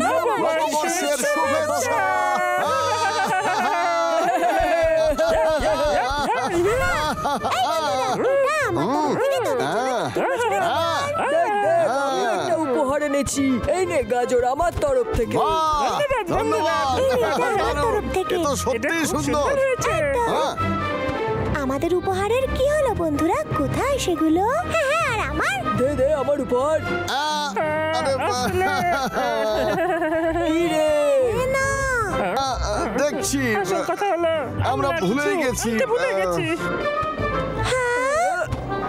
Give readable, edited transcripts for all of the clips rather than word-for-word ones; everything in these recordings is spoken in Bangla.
নববর্ষের শুভেচ্ছা। উপহার এনেছি, এই নে গাজর আমার তরফ থেকে। সত্যি সুন্দর। আমাদের উপহারের কি হলো বন্ধুরা? কোথায় সেগুলো? হ্যাঁ, আর আমার দে আমার উপহার। কি রে? না, দেখছি আমরা ভুলে গেছি।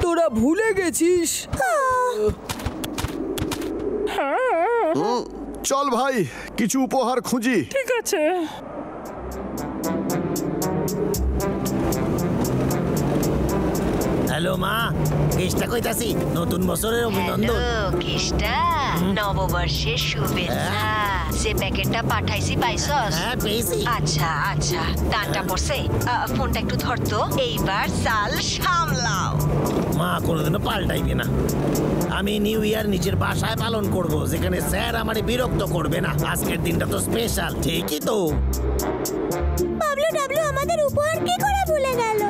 তোরা ভুলে গেছিস? চল ভাই, কিছু উপহার খুঁজি। ঠিক আছে। হ্যালো মা, কেষ্টা কইতাছি, নতুন বছরের অভিনন্দন। কেষ্টা, নববর্ষের শুভেচ্ছা। যে প্যাকেটটা পাঠাইছি পাইছস? হ্যাঁ পেয়েছি। আচ্ছা আচ্ছা, টানটা পড়ছে। ফোনটা একটু ধরতো। এইবার চাল সামলাও। মা কোনোদিনও পাল্টাইবে না। আমি নিউ ইয়ার নিজের বাসায় পালন করব, যেখানে স্যার আমারে বিরক্ত করবে না। আজকের দিনটা তো স্পেশাল, ঠিকই তো। বাবলু ডাবলু আমাদের উপহার কি করে ভুলে গেল?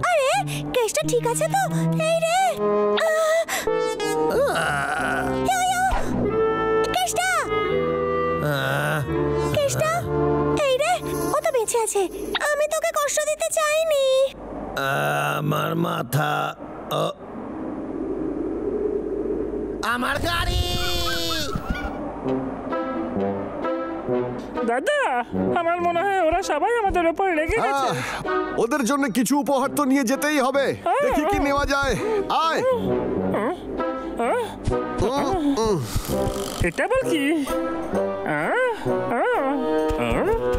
আরে কেসটা ঠিক আছে তো? এই রে কেসটা, কেসটা, এই রে ও তো বেঁচে আছে। আমি তোকে কষ্ট দিতে চাইনি। আমার মাথা, আমার গাড়ি। দাদা, আমার মনে হয় ওরা সবাই আমাদের উপর রেগে গেছে। ওদের জন্য কিছু উপহার তো নিয়ে যেতেই হবে। দেখি কি নেওয়া যায়। আয়। এটা বল কি?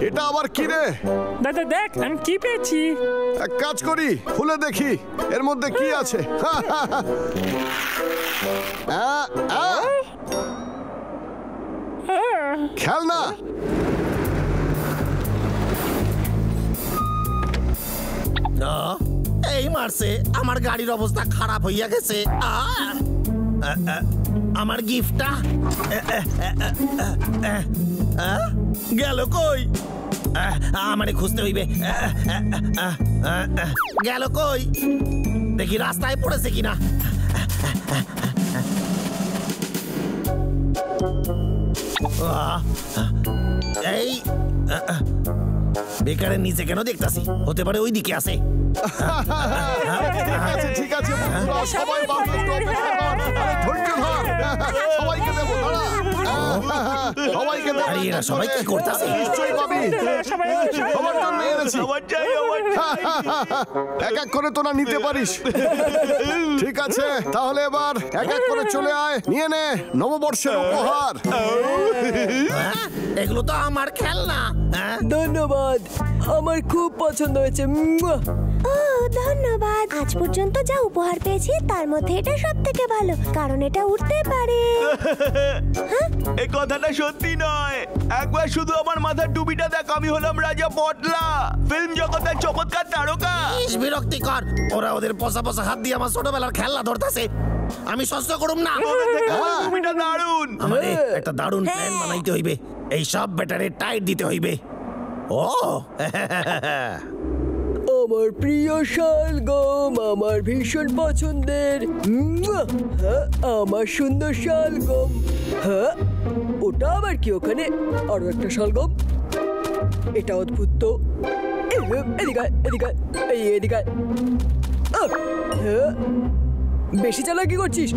এটা আবার কি রে? দাদা দেখ আমি কি পেয়েছি। এক কাজ করি, খুলে দেখি এর মধ্যে কি আছে। খেলনা। এই মারছে, আমার গাড়ির অবস্থা খারাপ হইয়া গেছে। আমার গিফটটা গেল কই? আমারে খুঁজতে হইবে। গেল কই? দেখি রাস্তায় পড়েছে কিনা। এই বেকারের নিচে কেন দেখতাছি? হতে পারে ওই দিকে আছে। ঠিক আছে, সবাই সবাইকে দেবো। সবাইকে দেবো। এরা সবাই কি করতেছে? নিশ্চয়ই পাবি। সবার জন্য এনেছি। এক এক করে তোরা নিতে পারিস। ঠিক আছে, তাহলে এবার এক এক করে চলে আয়, নিয়ে নে নববর্ষের উপহার। এগুলো তো আমার খেলনা। ধন্যবাদ, আমার খুব পছন্দ হয়েছে। ও ধন্যবাদ। আজ পর্যন্ত যা উপহার পেয়েছি তার মধ্যে এটা সবথেকে ভালো, কারণ এটা উঠতে পারে। এই কথাটা সত্যি নয়। একবার শুধু আমার মাথার টুপিটা দেখ, আমি হলাম রাজা পটলা, ফিল্ম জগতের চমৎকার তারকা। বিরক্তিকর, ওরা ওদের পচা পচা হাত দিয়ে আমার ছোটবেলার খেলনা ধরতেছে। আমি সহ্য করুম না। টুপিটা দারুণ। আমাদের একটা দারুণ প্ল্যান বানাইতে হইবে। এই সব ব্যাটারে টাইট দিতে হইবে। ও আমার প্রিয় শালগম, আমার ভীষণ পছন্দের। আমার সুন্দর শালগম। হ্যাঁ, ওটা আবার কি ওখানে? আরো একটা শালগম। এটা অদ্ভুত তো। এদিকে এদিকে এদিকে। বেশি চালাকি করছিস?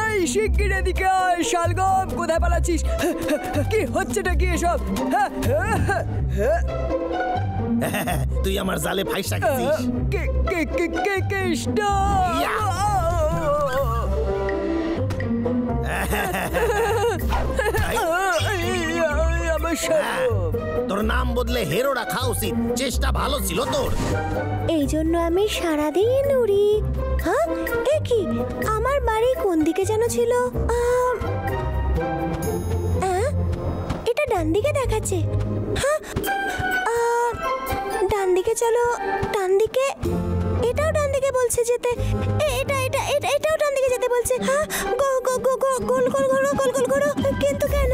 এই শিগগির এদিকে আয়। শালগম, কোথায় পালাচ্ছিস? কি হচ্ছেটা কি এসব? তুই আমার জালে ফাইসা গেছিস। আমার শালগম। তোর তোর নাম বদলে হেরো রাখা উচিত। চেষ্টা ভালো ছিল তোর। এই জন্য আমি সারাদিন উড়ি। হ্যাঁ, এ কি, আমার বাড়ি কোন দিকে যেন ছিল? এটা ডান দিকে দেখাচ্ছে। হ্যাঁ, ডান দিকে চলো, ডান দিকে। এটাও ডান দিকে বলছে যেতে। এটাও ডান দিকে যেতে বলছে। হ্যাঁ, গোল গোল ঘোরো। কিন্তু কেন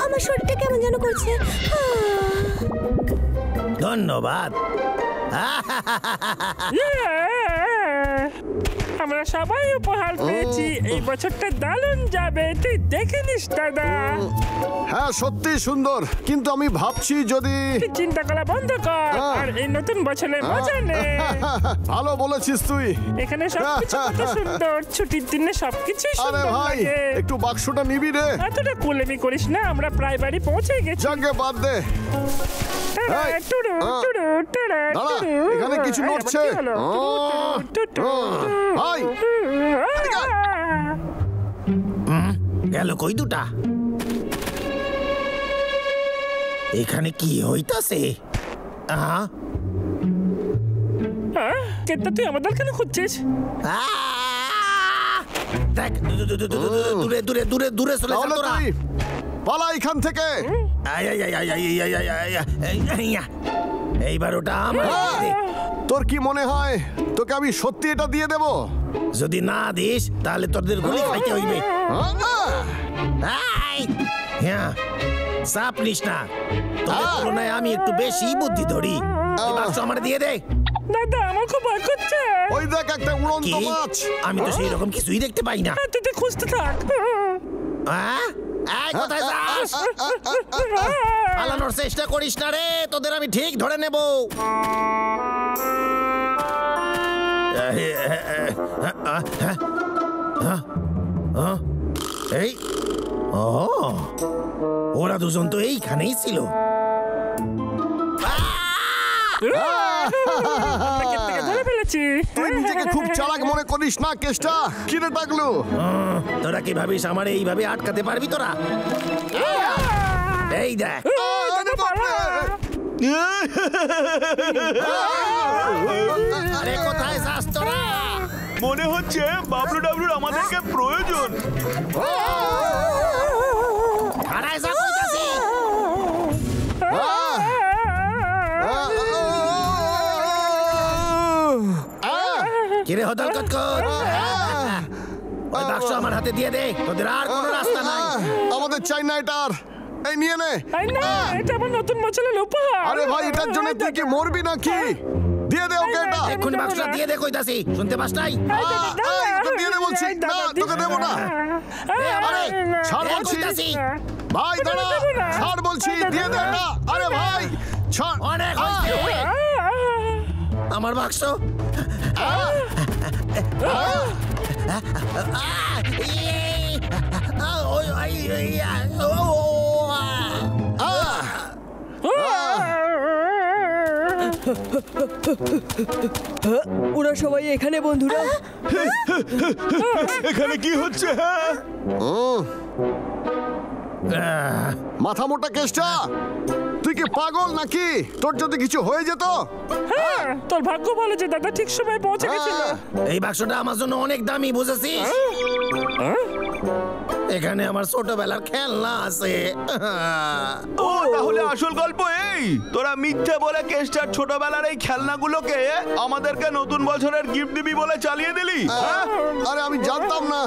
আমার শরীরটা কেমন যেন করছে? ধন্যবাদ। আমরা সবাই উপহার পেয়েছি। এই বছরটা দারুণ যাবে, তুই দেখে নিস দাদা। হ্যাঁ, সত্যি সুন্দর, কিন্তু আমি ভাবছি যদি তুই চিন্তা করা বন্ধ কর আর এই নতুন বছরের মজা নে। ভালো বলেছিস তুই। এখানে সবকিছু কত সুন্দর, ছুটির দিনে সবকিছু আরে সুন্দর ভাই, লাগে। একটু বাক্সটা নিবি রে। এতটা কুলেমি করিস না, আমরা প্রায় বাড়ি পৌঁছে গেছি। যাকে বাদ দে। এই, দাঁড়া, এখানে কিছু নড়ছে। ভাই, এদিকে আয়। গেল কই দুটা? এখানে কি হইতাছে? কেতা, তুই আমাদের কেন খুঁজছিস? দেখ, দূরে দূরে দূরে দূরে চলে যা তাহলে তোরা। তুই পালা এখান থেকে। এইবার ওটা আমার। তোর কি মনে হয় তোকে আমি সত্যি এটা দিয়ে দেব? যদি না দিস তাহলে তোদের গুলি খাইতে হইবে। হ্যাঁ, চাপ নিস না, তোদের তুলনায় আমি একটু বেশি বুদ্ধি ধরি। এই বাক্স আমার দিয়ে দে। দাদা, আমার খুব ভয় করছে। ওই দেখ, একটা উড়ন্ত কি? মাছ। আমি তো সেই রকম কিছুই দেখতে পাই না। তুই খুঁজতে থাক। কোথায় যাস? পালানোর চেষ্টা করিস না রে, তোদের আমি ঠিক ধরে নেব। এই, ওরা দুজন তো এইখানেই ছিল। ধরে ফেলেছি। তুই নিজেকে খুব চালাক মনে করিস না কেষ্টা? কিরে টাকলু? তোরা কি ভাবিস আমার এইভাবে আটকাতে পারবি তোরা? এই দেখ, আরে কোথায় যাস তোরা? মনে হচ্ছে বাবলু ডাবলুর আমাদেরকে প্রয়োজন। হারায় যা কইতাছি। কিরে হদল কটকট, ওই বাক্স আমার হাতে দিয়ে দে, তোদের আর কোনো রাস্তা নাই। আমাদের চাই না এটার। এই নিয়ে নে। এটা আমার নতুন বছরের উপহার। আরে ভাই, এটার জন্য তুই কি মরবি নাকি? দিয়ে দে ওকে এটা। এক্ষুনি বাক্সটা দিয়ে দে কইতাছি, শুনতে পাস নাই? তোকে দিয়ে দে বলছি। না, তোকে দেবো না। আরে ছাড় বলছি। ভাই দাঁড়া, ছাড় বলছি, দিয়ে দে এটা। আরে ভাই ছাড়। অনেক হয়েছে। আমার বাক্স। ওরা সবাই এখানে, বন্ধুরা। এখানে কি হচ্ছে? মাথা মোটা কেষ্টা, তুই কি পাগল নাকি? তোর যদি কিছু হয়ে যেত? তোর ভাগ্য ভালো যে দাদা ঠিক সময় পৌঁছে গেছিল। এই বাক্সটা আমার জন্য অনেক দামি, বুঝেছিস? এখানে আমার ছোটবেলার খেলনা আছে। ও, তাহলে আসল গল্প এই? তোরা মিথ্যে বলে কেষ্টার ছোটবেলার এই খেলনাগুলোকে আমাদেরকে নতুন বছরের গিফট দিবি বলে চালিয়ে দিলি? আরে আমি জানতাম না,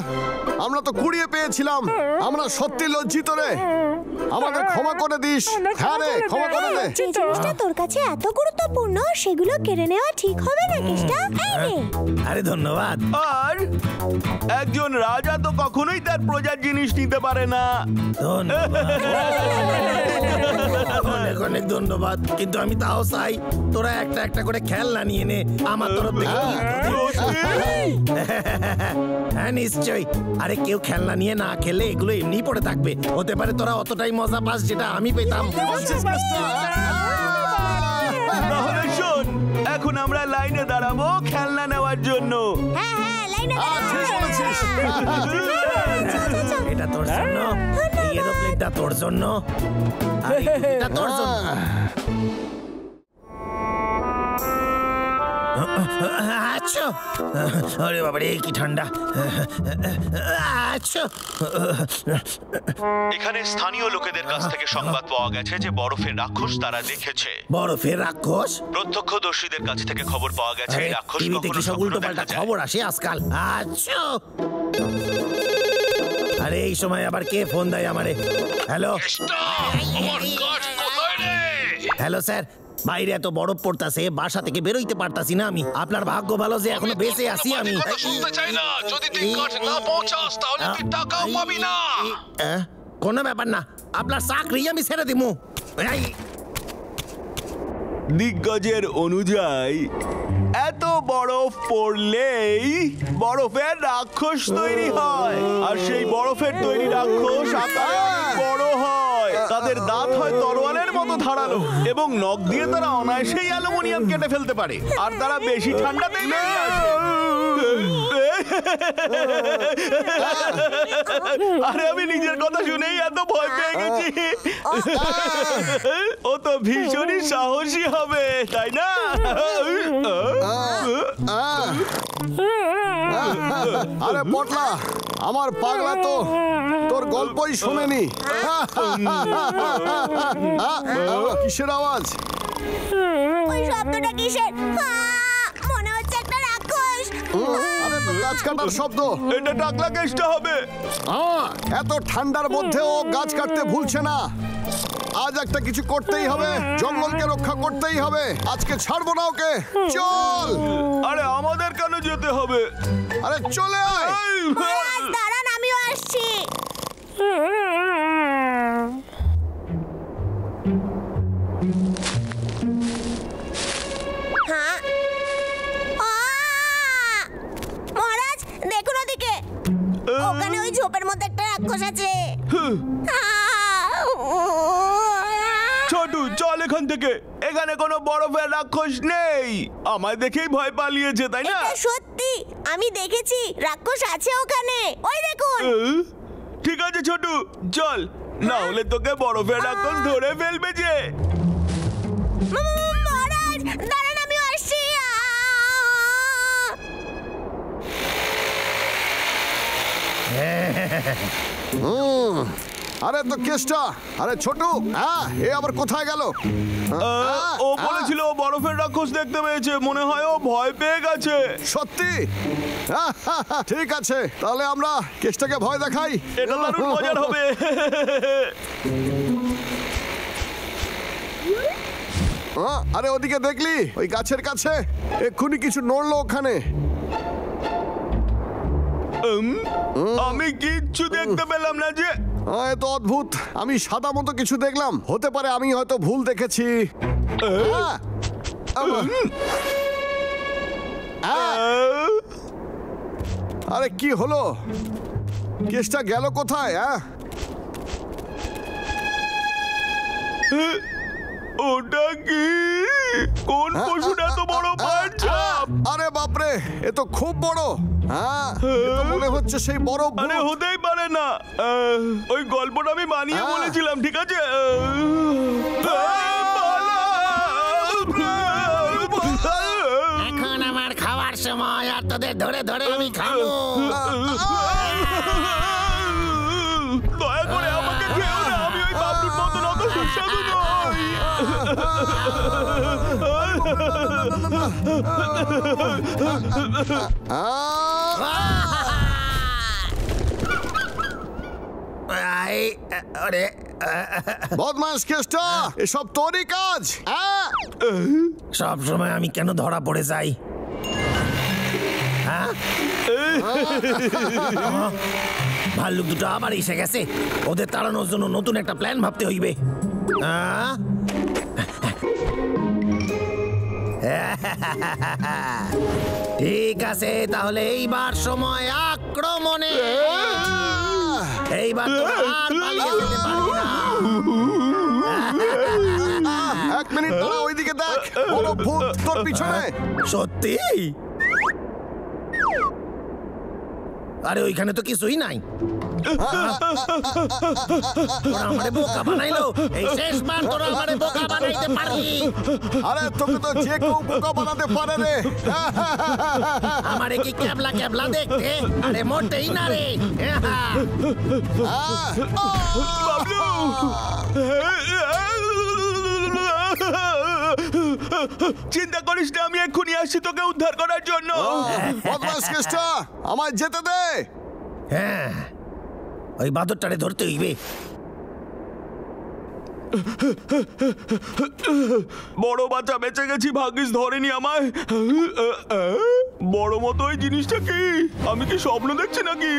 আমরা তো কুড়িয়ে পেয়েছিলাম। আমরা সত্যি লজ্জিত রে, আমাদের ক্ষমা করে দিস। হ্যাঁ রে, ক্ষমা করে দে। যে জিনিসটা তোর কাছে এত গুরুত্বপূর্ণ সেগুলো কেড়ে নেওয়া ঠিক হবে না কেষ্টা। এই নে। আরে ধন্যবাদ। আর একজন রাজা তো কখনোই তার প্রজার জিনিস নিতে পারে না। অনেক অনেক ধন্যবাদ, কিন্তু আমি তাও চাই তোরা একটা একটা করে খেলনা নিয়ে নে আমার তরফ থেকে। হ্যাঁ নিশ্চয়ই। আরে কেউ খেলনা নিয়ে না খেলে এগুলো এমনি পড়ে থাকবে। হতে পারে তোরা অতটাই মজা পাস যেটা আমি পেতাম। তাহলে শোন, এখন আমরা লাইনে দাঁড়াবো খেলনা নেওয়ার জন্য। হ্যাঁ, লাইনে ঠিক বলেছিস। এটা তোর জন্য, এই এরোপ্লেনটা তোর জন্য, আর এই টুপিটা তোর জন্য। আচ্ছা, আরে বাবারে কি ঠান্ডা। আচ্ছা, এখানে স্থানীয় লোকেদের কাছ থেকে সংবাদ পাওয়া গেছে যে বরফের রাক্ষস তারা দেখেছে। বরফের রাক্ষস? প্রত্যক্ষদর্শীদের কাছ থেকে খবর পাওয়া গেছে এই রাক্ষস টিভিতে কি সব উল্টো পাল্টা খবর আসে আজকাল। আচ্ছা, আরে এই সময় আবার কে ফোন দেয় আমারে? হ্যালো হ্যালো স্যার, বাইরে এত বরফ পড়তাছে, বাসা থেকে বেরোইতে পারতাছি না আমি। আপনার ভাগ্য ভালো যে এখনো বেঁচে আছি আমি। কোনো ব্যাপার না, আপনার চাকরি আমি ছেড়ে দিমু। দিগ্গজের অনুযায়ী এত বরফ পড়লেই বরফের রাক্ষস তৈরি হয়, আর সেই বরফের তৈরি রাক্ষস আকারে অনেক বড় হয়। তাদের দাঁত হয় তরোয়ালের মতো ধারালো এবং নখ দিয়ে তারা অনায়াসেই অ্যালুমিনিয়াম কেটে ফেলতে পারে, আর তারা বেশি ঠান্ডাতেই বেরিয়ে আসে। আরে আমি নিজের কথা শুনেই এত ভয় পেয়ে গেছি। ও তো ভীষণই সাহসী হবে, তাই না? আরে পটলা, আমার পাগলা তো তোর গল্পই শোনেনি। কিসের আওয়াজ? ওই শব্দটা কিসের? মনে হচ্ছে একটা রাক্ষস। আরে তো গাছ কাটার শব্দ। এটা টাকলা কেষ্টা হবে। এত ঠান্ডার মধ্যেও গাছ কাটতে ভুলছে না। আজ একটা কিছু করতেই হবে, জঙ্গলকে রক্ষা করতেই হবে। আজকে ছাড়বো না ওকে। চল। আরে আমাদের কেন যেতে হবে? আরে চলে আয়। মহারাজ দাঁড়ান, আমিও আসছি। হ্যাঁ মহারাজ দেখুন ওদিকে, ওখানে ওই ঝোপের মধ্যে একটা রাক্ষস আছে। ছোটু চল এখান থেকে, এখানে কোনো বরফের রাক্ষস নেই। আমায় দেখেই ভয় পালিয়েছে, তাই না? এটা সত্যি, আমি দেখেছি রাক্ষস আছে ওখানে, ওই দেখুন। ঠিক আছে ছোটু চল, না হলে তোকে বরফের রাক্ষস ধরে ফেলবে যে। মহারাজ দাঁড়ান, আমিও আসছি। আরে তো কেষ্টা, আরে ছোটু, এ আবার কোথায় গেল? ও বলেছিল ও বরফের রাক্ষস দেখতে পেয়েছে, মনে হয় ও ভয় পেয়ে গেছে। সত্যি? ঠিক আছে, তাহলে আমরা কেষ্টাকে ভয় দেখাই। এটা দারুণ মজার হবে। আরে ওদিকে দেখলি, ওই গাছের কাছে এক্ষুনি কিছু নড়লো ওখানে। আমি কিচ্ছু দেখতে পেলাম না যে। এ তো অদ্ভুত, আমি সাদা মতো কিছু দেখলাম। হতে পারে আমি হয়তো ভুল দেখেছি। আরে কি হলো? কেসটা গেল কোথায়? ওটা কি? কোন পশুটা এত বড় পায়ের ছাপ? আরে বাপরে, এ তো খুব বড়। মনে হচ্ছে সেই বড়। আরে হতেই পারে না, ওই গল্পটা আমি বানিয়ে বলেছিলাম, ঠিক আছে? এখন আমার খাওয়ার সময়, আর তোদের ধরে ধরে আমি খাবো। দয়া করে আমাকে খেও না, আমি ওই বাবলুর মতন অত সুস্বাদু নই। বদমাস কেষ্টা, এসব তোরই কাজ। সব সময় আমি কেন ধরা পড়ে যাই? ভাল্লুক দুটো আবার এসে গেছে। ওদের তাড়ানোর জন্য নতুন একটা প্ল্যান ভাবতে হইবে। ঠিক আছে, তাহলে এইবার সময় আক্রমণে। এইবার তো আর পালিয়ে যেতে পারবি না। এক মিনিট দাঁড়া, ওইদিকে দেখ, বড় ভূত তোর পিছনে। সত্যি? আরে ওইখানে তো কিছুই নাই। তোরা আমারে বোকা বানাইলো, এই শেষবার তোরা আমারে বোকা বানাইতে পারলি। আরে তোকে তো যে কেউ বোকা বানাতে পারে রে। আমারে কি ক্যাবলা ক্যাবলা দেখতে? আরে মোটেই না রে। বাবলু, চিন্তা করিস না, আমি এক্ষুনি আসছি তোকে উদ্ধার করার জন্য। বদমাস কেষ্টা, আমায় যেতে দে। হ্যাঁ, ওই বাদরটারে ধরতে হইবে। বড় বাচ্চা বেঁচে গেছি, ভাগ্যিস ধরেনি আমায়। বড় মতো ওই জিনিসটা কি? আমি কি স্বপ্ন দেখছি নাকি?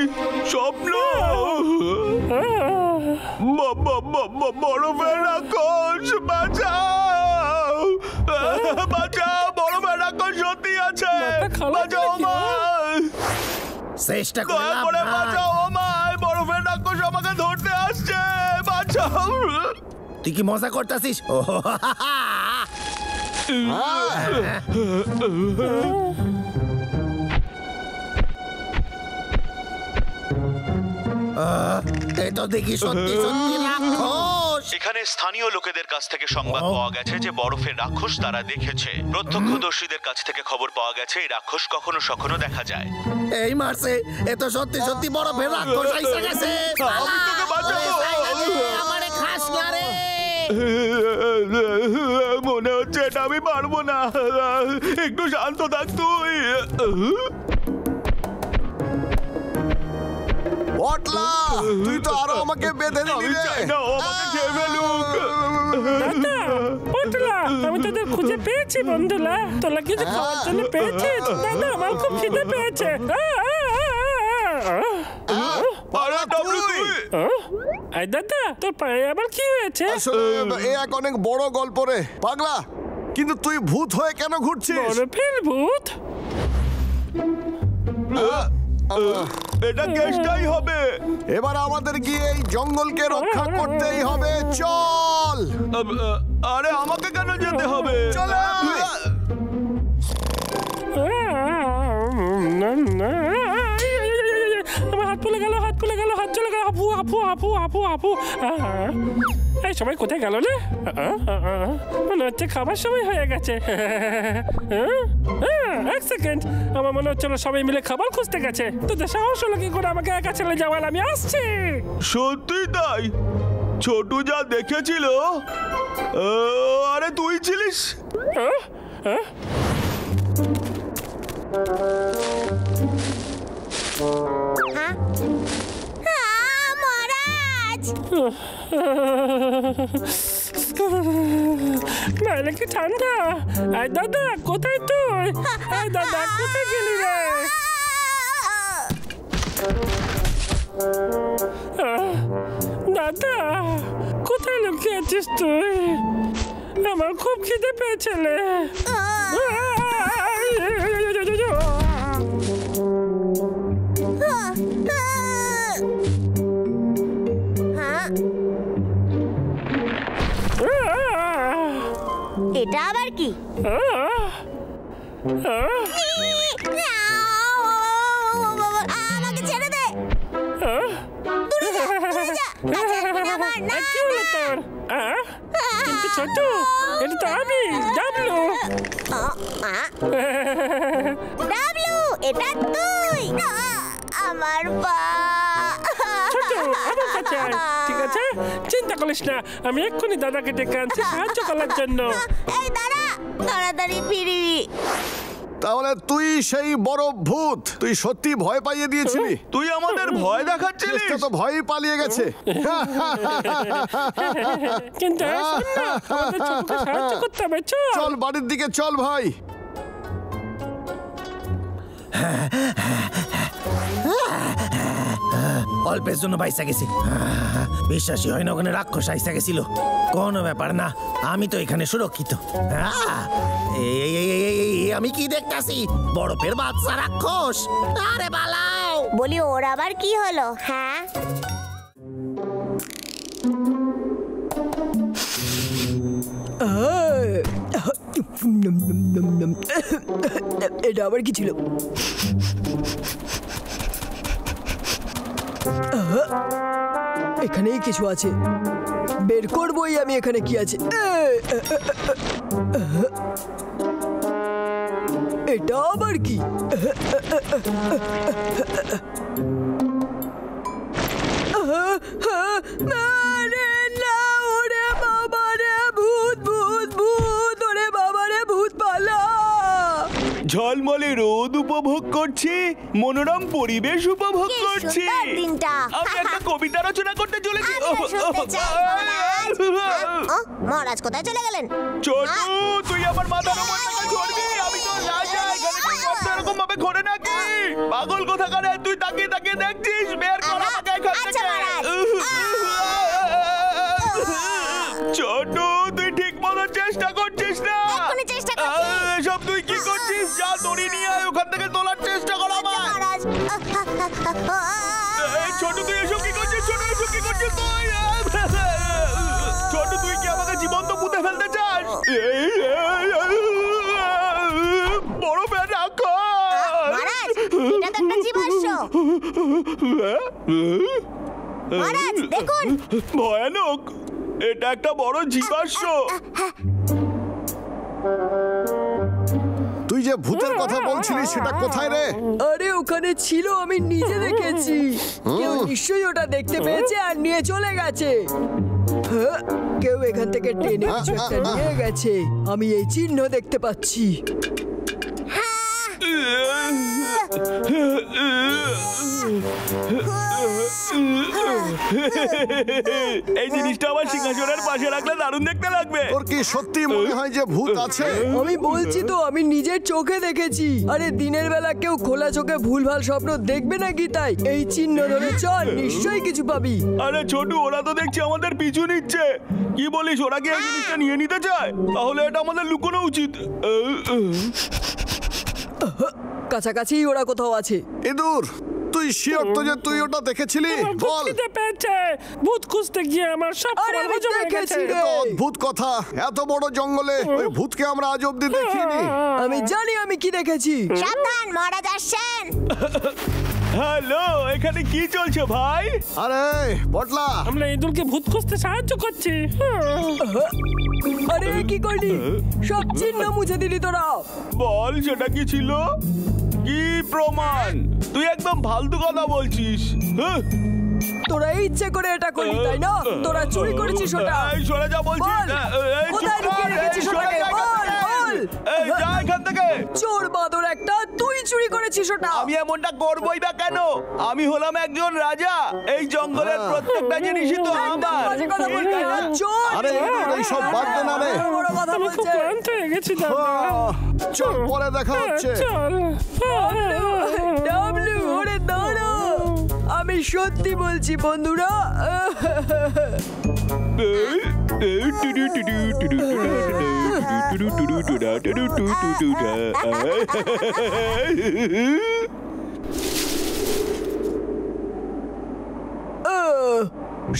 স্বপ্ন? বরফের রাক্ষস, বাঁচাও বাঁচাও, বরফের রাক্ষস সত্যি আছে, বাঁচাও আমায়, চেষ্টা দয়া করে বাঁচাও আমায়, বরফের রাক্ষস আমাকে ধরতে আসছে, বাঁচাও। তুই কি মজা করতেছিস? এই তো দেখি সত্যি সত্যি রাক্ষস। এখানে স্থানীয় লোকেদের কাছ থেকে সংবাদ পাওয়া গেছে যে বরফের রাক্ষস তারা দেখেছে। প্রত্যক্ষদর্শীদের কাছ থেকে খবর পাওয়া গেছে এই রাক্ষস কখনো সখনো দেখা যায়। এই মারছে, এ তো সত্যি সত্যি বরফের রাক্ষস আইসা গেছে। আমি তোকে বাঁচাবো। আমারে খাস না রে। মনে হচ্ছে এটা আমি পারবো না, একটু শান্ত থাক তুই। পটলা, তুই তো আরো আমাকে বেঁধে দিলি রে। চাই না ও আমাকে খেয়ে ফেলুক। দাদা, পটলা, আমি তোদের খুঁজে পেয়েছি বন্ধুরা। তোরা কিছু খাওয়ার জন্য পেয়েছিস? দাদা, আমার খুব খিদে পেয়েছে। আরে ডাবলু তুই। এই দাদা, তোর পায়ে আবার কি হয়েছে? আসলে এ এক অনেক বড় গল্প রে পাগলা, কিন্তু তুই ভূত হয়ে কেন ঘুরছিস? বরফের ভূত? এটা কেসটাই হবে। এবার আমাদের গিয়ে এই জঙ্গলকে রক্ষা করতেই হবে। চল। আরে আমাকে কেন যেতে হবে? চলে আয়। আমার হাত ফুলে গেল, হাত ফুলে গেল, হাত চলে গেল। আপু আপু আপু আপু আপু। এই সবাই কোথায় গেল রে? মনে হচ্ছে খাবার সময় হয়ে গেছে। এক সেকেন্ড, আমার মনে হচ্ছিল সবাই মিলে খাবার খুঁজতে গেছে। তোদের সাহস হলো কি করে আমাকে একা ছেড়ে যাওয়ার? আমি আসছি। সত্যি তাই? ছোটু যা দেখেছিল, আরে তুই ছিলিস? মহারাজ, নাইলে কি ঠান্ডা? আয় দাদা, কোথায় তুই? আয় দাদা, কোথায় গেলি রে? দাদা, কোথায় লুকিয়ে আছিস তুই? আমার খুব খিদে পেয়েছে রে। এটা আবার কি? আমাকে ছেড়ে দে। দূরে যা, দূরে যা। আমার না, কি হলো তোর? কিন্তু ছোট, এটা তো আমি, ডাবলু। ডাবলু, এটা তুই? আমার পা। ছোট, আমার কাছে আয়। ঠিক আছে, চিন্তা করিস না, আমি এক্ষুনি দাদাকে ডেকে আনছি সাহায্য করার জন্য। এই দাঁড়া, তাড়াতাড়ি ফিরবি। তাহলে তুই সেই বড় ভূত, তুই সত্যি ভয় পাইয়ে দিয়েছিলি। তুই আমাদের ভয় দেখাচ্ছিলিস? কেষ্টা তো ভয়ই পালিয়ে গেছে। কিন্তু শোন না, আমাদের ছোটকে সাহায্য করতে হবে। চল বাড়ির দিকে চল ভাই। অল্পের জন্য বাইসা গেছি। বিশ্বাসই হয় না, ওখানে রাক্ষস আইসা গেছিল। কোনো ব্যাপার না, আমি তো এখানে সুরক্ষিত। আমি কি দেখতাছি? বরফের বাচ্চা রাক্ষস। আরে বালাও, বলি ওর আবার কি হলো? হ্যাঁ, এটা আবার কি ছিল? এখানেই কিছু আছে, বের করবোই আমি এখানে কি আছে। এটা আবার কি? ঝলমলে রোদ উপভোগ করছি, মনোরম পরিবেশ উপভোগ করছি। আমি একটা কবিতা রচনা করতে চলেছি। মহারাজ কোথায় চলে গেলেন? ছোটু, তুই আমার মাথার উপর থেকে ধরবি। আমি তো রাজা, এখানে কি সব এরকম ভাবে ঘোরে নাকি? পাগল কোথাকার, তুই তাকিয়ে তাকিয়ে দেখছিস? বের কর আমাকে এখান থেকে। ছোটু, তুই ঠিক মতো চেষ্টা করছিস না। সব তুই কি করছিস? যা দড়ি নিয়ে আয়, ওখান থেকে তোলার চেষ্টা কর আমায়। ছোটু, তুই এসব কি করছিস? ছোটু, এসব কি করছিস তুই? ছোটু, তুই কি আমাকে জীবন্ত পুঁতে ফেলতে চাস? বড় ফ্যান রাখো। ভয়ানক, এটা একটা বড় জীবাশ্ম। তুই যে ভূতের কথা বলছিলি সেটা কোথায় রে? আরে ওখানে ছিল, আমি নিজে দেখেছি। কেউ নিশ্চয়ই ওটা দেখতে পেয়েছে আর নিয়ে চলে গেছে। কেউ এখান থেকে টেনে কিছু একটা নিয়ে গেছে। আমি এই চিহ্ন দেখতে পাচ্ছি। এই জিনিসটা আমার সিংহাসনের পাশে রাখলে দারুণ দেখতে লাগবে। তোর কি সত্যি মনে হয় যে ভূত আছে? আমি বলছি তো, আমি নিজের চোখে দেখেছি। আরে দিনের বেলা কেউ খোলা চোখে ভুলভাল স্বপ্ন দেখবে নাকি? তাই এই চিহ্ন ধরে চল, নিশ্চয়ই কিছু পাবি। আরে ছোটু, ওরা তো দেখছি আমাদের পিছু নিচ্ছে। কি বলিস, ওরা কি এই জিনিসটা নিয়ে নিতে চায়? তাহলে এটা আমাদের লুকোনো উচিত। কাছাকাছি ওরা কোথাও আছে। ইঁদুর, তুই শিওর তো যে তুই ওটা দেখেছিলি? বল। ভূত খুঁজতে গিয়ে আমার সব হজম হয়ে গেছে। অদ্ভুত কথা, এত বড় জঙ্গলে ওই ভূতকে আমরা আজ অব্দি দেখিনি। আমি জানি আমি কি দেখেছি। সাবধান, মহারাজ আসছেন। হ্যালো, এখানে কি চলছে ভাই? আরে বটলা, আমরা ইঁদুরকে ভূত খুঁজতে সাহায্য করছি। আরে কি করলি? সব চিহ্ন মুছে দিলি তোরা। বল, সেটা কি ছিল? কি প্রমাণ? তুই একদম ফালতু কথা বলছিস। তোরা ইচ্ছে করে এটা করলি, তাই না? তোরা চুরি করেছিস ওটা। এই সরে যা বলছি। কোথায় লুকিয়ে রেখেছিস ওটাকে? বল বল। এই যা এখান থেকে। চোর বাঁদর একটা, তুই চুরি করেছিস ওটা। আমি এমনটা করবই বা কেন? আমি হলাম একজন রাজা। এই জঙ্গলের প্রত্যেকটা জিনিসই তো আমার। বাজে কথা বলবি না, চোর। আরে ইঁদুর, এই সব বাদ দে না রে। বড় কথা আমি খুব বলছে। ক্লান্ত হয়ে গেছি দাদা। চল পরে দেখা হচ্ছে। চল। ডাবলু, ওরে দাঁড়া। আমি সত্যি বলছি বন্ধুরা।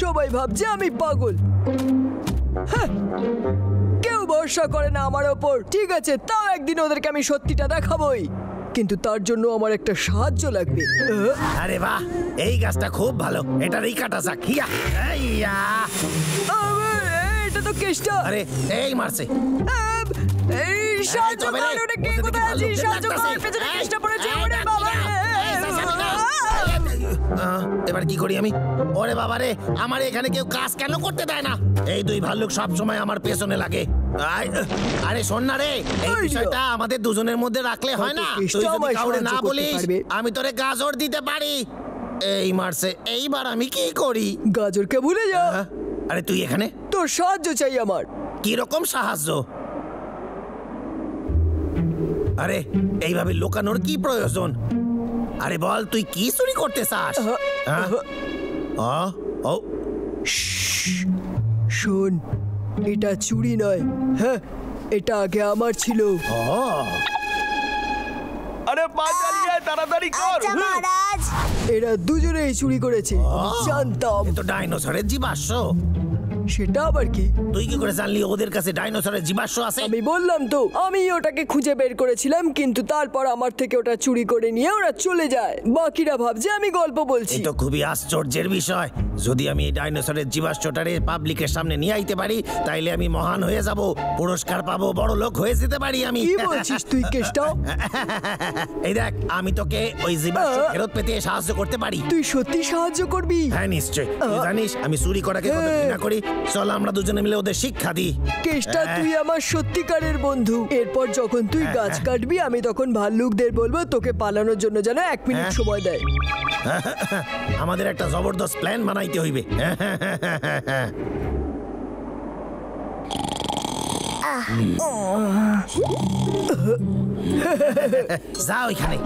সবাই ভাবছে আমি পাগল। কেউ ভরসা করে না আমার ওপর। ঠিক আছে, তাও একদিন ওদেরকে আমি সত্যিটা দেখাবোই। কিন্তু তার জন্য আমার একটা সাহায্য লাগবে। আরে বাহ, এই গাছটা খুব ভালো। এটারই কাটা যাক। এটা তো কেষ্টা। আরে এই মারছে। এই সাহায্য কর, ওটা কে কোথায় আছে? সাহায্য কর, পেছনে কেষ্টা পড়েছে। ওরে বাবা, এবার কি করি আমি? ওরে বাবা রে, আমার এখানে কেউ কাজ কেন করতে দেয় না? এই দুই ভাল্লুক সব সময় আমার পেছনে লাগে। আরে শোন না রে, এই বিষয়টা আমাদের দুজনের মধ্যে রাখলে হয় না? তুই যদি কাউরে না বলিস, আমি তোরে গাজর দিতে পারি। এই মারছে, এইবার আমি কি করি? গাজরকে ভুলে যা। আরে তুই এখানে? তোর সাহায্য চাই আমার। কি রকম সাহায্য? আরে এইভাবে লুকানোর কি প্রয়োজন? আরে বল, তুই কি চুরি করতে চাস? শোন, এটা চুরি নয়। হ্যাঁ, এটা আগে আমার ছিল। আরে পা চালিয়ে তাড়াতাড়ি কর। মহারাজ, এরা দুজনেই চুরি করেছে। জানতাম। তো ডাইনোসরের জীবাশ্ম। সেটা আবার কি? তুই কি করে জানলি ওদের কাছে ডাইনোসরের জীবাশ্ম আছে? আমি বললাম তো, আমি ওটাকে খুঁজে বের করেছিলাম, কিন্তু তারপর আমার থেকে ওটা চুরি করে নিয়ে ওরা চলে যায়। বাকিরা ভাবছে আমি গল্প বলছি। এই তো খুবই আশ্চর্যের বিষয়। যদি আমি এই ডাইনোসরের জীবাশ্মটারে পাবলিকের সামনে নিয়ে আইতে পারি, তাইলে আমি মহান হয়ে যাব, পুরস্কার পাবো, বড় লোক হয়ে যেতে পারি আমি। কি বলছিস তুই কেষ্টা? এই দেখ, আমি তোকে ওই জীবাশ্ম ফেরত পেতে সাহায্য করতে পারি। তুই সত্যি সাহায্য করবি? হ্যাঁ নিশ্চয়। তুই জানিস আমি চুরি করাকে কত ঘৃণা করি। চল আমরা দুজনে মিলে ওদের শিক্ষা দিই। কেষ্টা, তুই আমার সত্যিকারের বন্ধু। এরপর যখন তুই গাছ কাটবি, আমি তখন ভাল্লুকদের বলবো তোকে পালানোর জন্য যেন 1 মিনিট সময় দেয়। আমাদের একটা জবরদস্ত প্ল্যান বানাইতে হইবে। যা ওইখানে।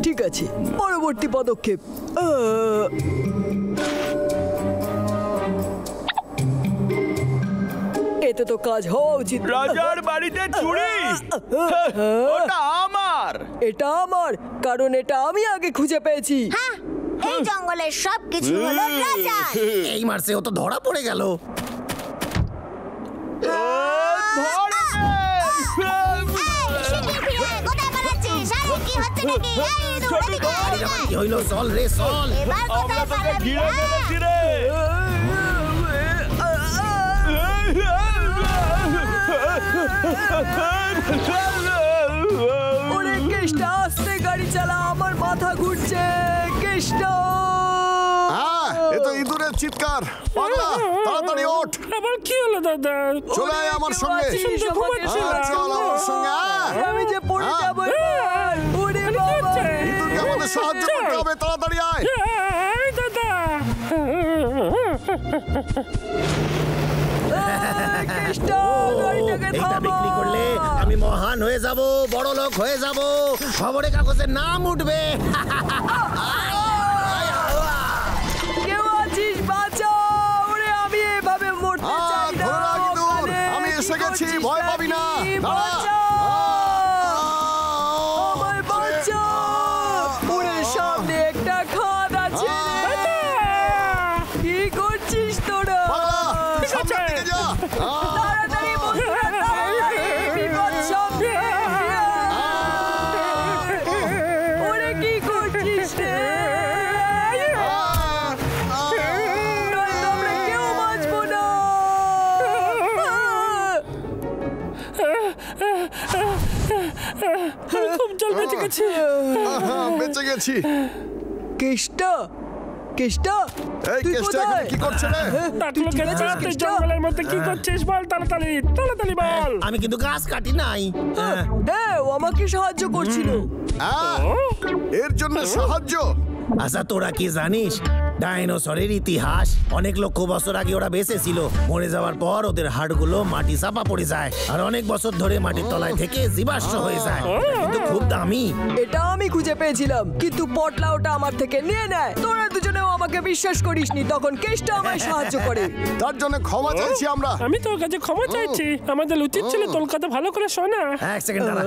ঠিক আছে, পরবর্তী পদক্ষেপ। এতে তো কাজ হওয়া উচিত। রাজার বাড়িতে চুরি? ওটা আমার। এটা আমার, কারণ এটা আমি আগে খুঁজে পেয়েছি। হ্যাঁ, এই জঙ্গলের সবকিছু হলো রাজার। এই মারছে, ও তো ধরা পড়ে গেল। কি হইলো? চল রে চল। আমরা তোকে ঘিরে ফেলেছি রে। ওরে কেষ্টা, আস্তে গাড়ি চালা, আমার মাথা ঘুরছে। কেষ্টা, এ তো ইঁদুরের চিৎকার। পাগলা, তাড়াতাড়ি ওঠ। আবার কি হলো দাদা? চলে আয় আমার সঙ্গে। চল আমার সঙ্গে। আমি যে পড়ে যাবো এবার। ওরে বাবা, ইঁদুরকে আমাদের সাহায্য করতে হবে, তাড়াতাড়ি আয়। দাদা, কেষ্টা, গাড়িটাকে এইটা থামা। বিক্রি করলে আমি মহান হয়ে যাব, বড় লোক হয়ে যাব, খবরে কাগজের নাম উঠবে। কেউ আছিস? বাঁচাও। ওরে, আমি এভাবে মরতে চাই না। ধরে রাখ ইঁদুর, আমি এসে গেছি, ভয় পাবি না। দাঁড়া। আমায় বাঁচাও। ওরে, সামনে একটা খাদ আছে। কি করছিস তোরা? সামনের দিকে যা। তাড়াতাড়ি বন্ধুরা, তাড়াতাড়ি, বিপদ সামনে। ওরে, কি করছিস রে? নয়তো আমরা কেউ বাঁচবো না। খুব জল বেঁচে গেছে। বেঁচে গেছি। কেষ্টা, কেষ্টা, এই তুই কেষ্টা এখানে কোথায়? কি করছে রে? তুই ঠিক আছিস? তুই জঙ্গলের মধ্যে কি করছিস? বল তাড়াতাড়ি, তাড়াতাড়ি বল। আমি কিন্তু গাছ কাটি নাই। হ্যাঁ, ও আমাকে সাহায্য করছিল। এর জন্য সাহায্য? আচ্ছা, তোরা কি জানিস ডাইনোসরের ইতিহাস? অনেক লক্ষ বছর আগে ওরা বেঁচে ছিল। মরে যাওয়ার পর ওদের হাড়গুলো মাটি চাপা পড়ে যায়, আর অনেক বছর ধরে মাটির তলায় থেকে জীবাশ্ম হয়ে যায়। কিন্তু খুব দামি। এটা আমি খুঁজে পেয়েছিলাম, কিন্তু পটলা ওটা আমার থেকে নিয়ে নেয়। তোরা দুজনেও আমাকে বিশ্বাস করিসনি, তখন কেষ্টা আমায় সাহায্য করে। তার জন্য ক্ষমা চাইছি আমরা। আমি তোর কাছে ক্ষমা চাইছি। আমাদের উচিত ছিল তোর কথা ভালো করে শোনা। এক সেকেন্ড দাঁড়া।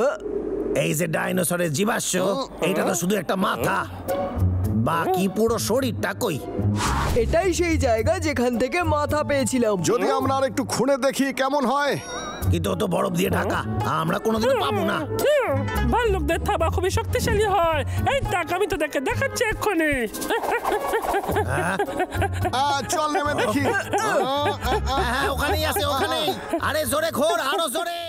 এই যে ডাইনোসরের জীবাশ্ম, এটা তো শুধু একটা মাথা, বাকি পুরো শরীরটা কই? এটাই সেই জায়গা যেখান থেকে মাথা পেয়েছিলাম। যদি আমরা আর একটু খুঁড়ে দেখি কেমন হয়। কিন্তু ও তো বরফ দিয়ে ঢাকা, আমরা কোনোদিন পাবো না। ভাল্লুকদের থাবা খুবই শক্তিশালী হয়। এই দেখ, আমি তো দেখে দেখাচ্ছি এক্ষুনি। চল নেমে দেখি। হ্যাঁ, ওখানেই আছে, ওখানেই। আরে জোরে খোর, আরো জোরে।